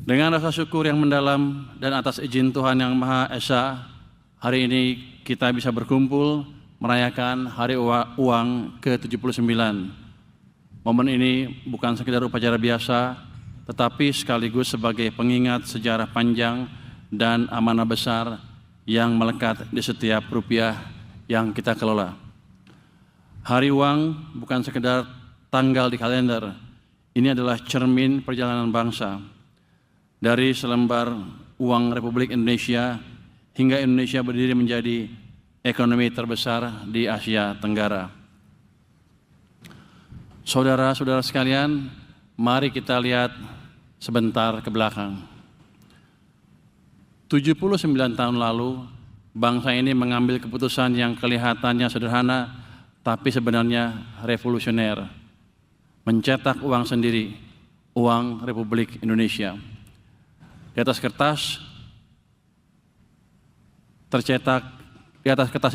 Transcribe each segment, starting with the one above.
Dengan rasa syukur yang mendalam dan atas izin Tuhan Yang Maha Esa, hari ini kita bisa berkumpul merayakan Hari Uang ke-79. Momen ini bukan sekedar upacara biasa, tetapi sekaligus sebagai pengingat sejarah panjang dan amanah besar yang melekat di setiap rupiah yang kita kelola. Hari Uang bukan sekedar tanggal di kalender, ini adalah cermin perjalanan bangsa. Dari selembar uang Republik Indonesia hingga Indonesia berdiri menjadi ekonomi terbesar di Asia Tenggara. Saudara-saudara sekalian, mari kita lihat sebentar ke belakang. 79 tahun lalu, bangsa ini mengambil keputusan yang kelihatannya sederhana, tapi sebenarnya revolusioner. Mencetak uang sendiri, uang Republik Indonesia. Di atas kertas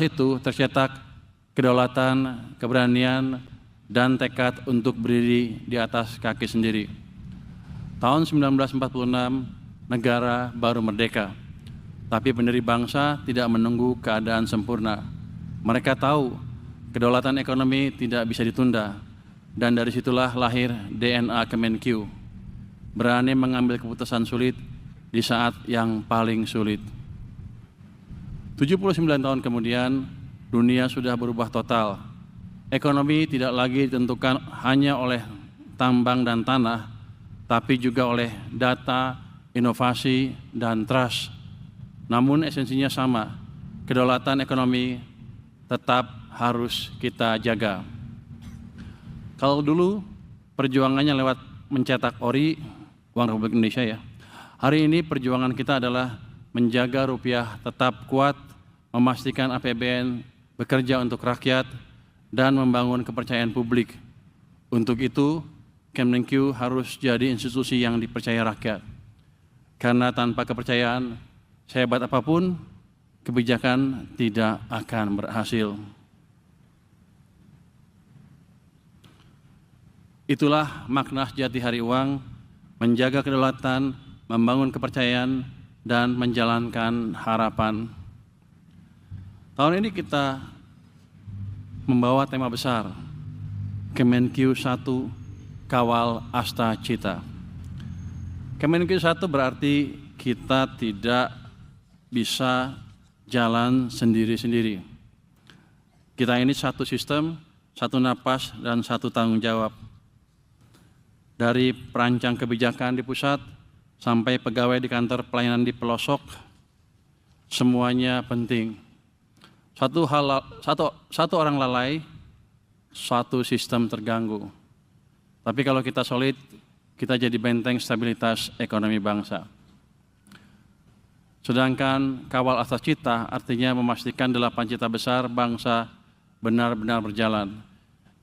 itu tercetak kedaulatan, keberanian, dan tekad untuk berdiri di atas kaki sendiri. Tahun 1946, negara baru merdeka, tapi pendiri bangsa tidak menunggu keadaan sempurna. Mereka tahu kedaulatan ekonomi tidak bisa ditunda, dan dari situlah lahir DNA Kemenq, berani mengambil keputusan sulit di saat yang paling sulit. 79 tahun kemudian, dunia sudah berubah total. Ekonomi tidak lagi ditentukan hanya oleh tambang dan tanah, tapi juga oleh data, inovasi, dan trust. Namun esensinya sama, kedaulatan ekonomi tetap harus kita jaga. Kalau dulu perjuangannya lewat mencetak ori, uang Republik Indonesia ya, hari ini perjuangan kita adalah menjaga rupiah tetap kuat, memastikan APBN bekerja untuk rakyat, dan membangun kepercayaan publik. Untuk itu, Kemenq harus jadi institusi yang dipercaya rakyat. Karena tanpa kepercayaan, sehebat apapun, kebijakan tidak akan berhasil. Itulah makna sejati Hari Uang, menjaga kedaulatan, membangun kepercayaan, dan menjalankan harapan. Tahun ini kita membawa tema besar, Kemenq 1 Kawal Asta Cita. Kemenq 1 berarti kita tidak bisa jalan sendiri-sendiri. Kita ini satu sistem, satu napas, dan satu tanggung jawab. Dari perancang kebijakan di pusat sampai pegawai di kantor pelayanan di pelosok, semuanya penting. Satu orang lalai, satu sistem terganggu. Tapi kalau kita solid, kita jadi benteng stabilitas ekonomi bangsa. Sedangkan kawal asta cita artinya memastikan 8 cita besar bangsa benar-benar berjalan.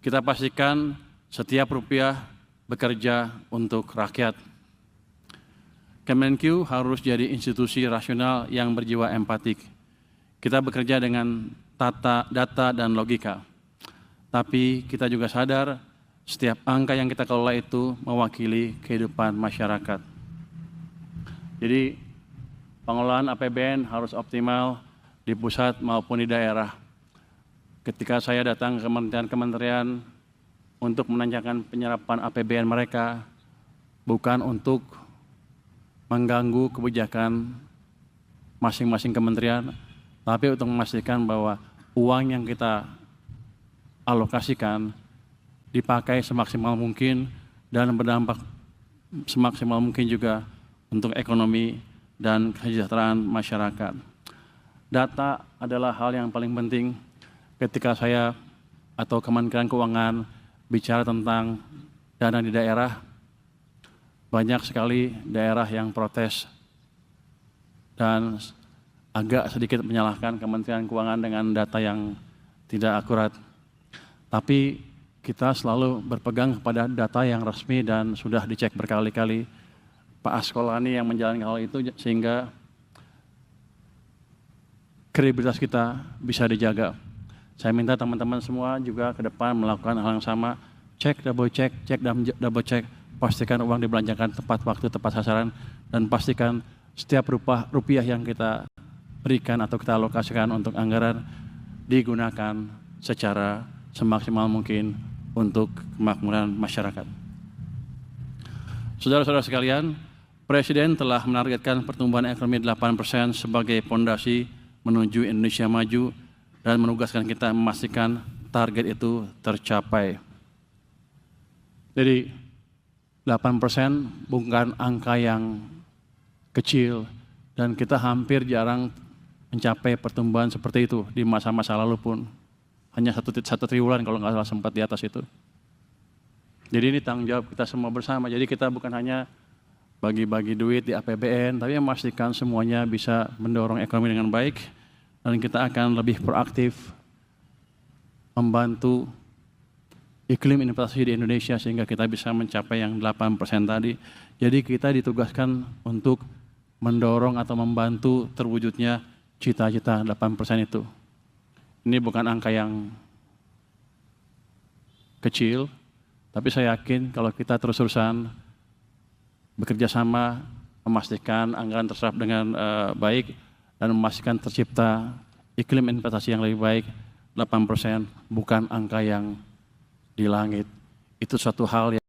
Kita pastikan setiap rupiah bekerja untuk rakyat. Kemenq harus jadi institusi rasional yang berjiwa empatik. Kita bekerja dengan data dan logika. Tapi kita juga sadar setiap angka yang kita kelola itu mewakili kehidupan masyarakat. Jadi pengelolaan APBN harus optimal di pusat maupun di daerah. Ketika saya datang ke kementerian untuk menanyakan penyerapan APBN mereka, bukan untuk mengganggu kebijakan masing-masing kementerian, tapi untuk memastikan bahwa uang yang kita alokasikan dipakai semaksimal mungkin dan berdampak semaksimal mungkin juga untuk ekonomi dan kesejahteraan masyarakat. Data adalah hal yang paling penting ketika saya atau Kementerian Keuangan bicara tentang dana di daerah. Banyak sekali daerah yang protes dan agak sedikit menyalahkan Kementerian Keuangan dengan data yang tidak akurat. Tapi kita selalu berpegang kepada data yang resmi dan sudah dicek berkali-kali. Pak Askolani yang menjalankan hal itu sehingga kredibilitas kita bisa dijaga. Saya minta teman-teman semua juga ke depan melakukan hal yang sama. Cek, double check, double check. Pastikan uang dibelanjakan tepat waktu, tepat sasaran, dan pastikan setiap rupiah yang kita berikan atau kita alokasikan untuk anggaran digunakan secara semaksimal mungkin untuk kemakmuran masyarakat. Saudara-saudara sekalian, Presiden telah menargetkan pertumbuhan ekonomi 8% sebagai fondasi menuju Indonesia maju dan menugaskan kita memastikan target itu tercapai. Jadi 8% bukan angka yang kecil dan kita hampir jarang mencapai pertumbuhan seperti itu di masa-masa lalu pun. Hanya 1 triliunan kalau nggak salah sempat di atas itu. Jadi ini tanggung jawab kita semua bersama. Jadi kita bukan hanya bagi-bagi duit di APBN, tapi memastikan semuanya bisa mendorong ekonomi dengan baik dan kita akan lebih proaktif membantu iklim investasi di Indonesia sehingga kita bisa mencapai yang 8% tadi. Jadi kita ditugaskan untuk mendorong atau membantu terwujudnya cita-cita 8% itu. Ini bukan angka yang kecil, tapi saya yakin kalau kita terus-terusan bekerja sama memastikan anggaran terserap dengan baik dan memastikan tercipta iklim investasi yang lebih baik, 8% bukan angka yang di langit. Itu suatu hal yang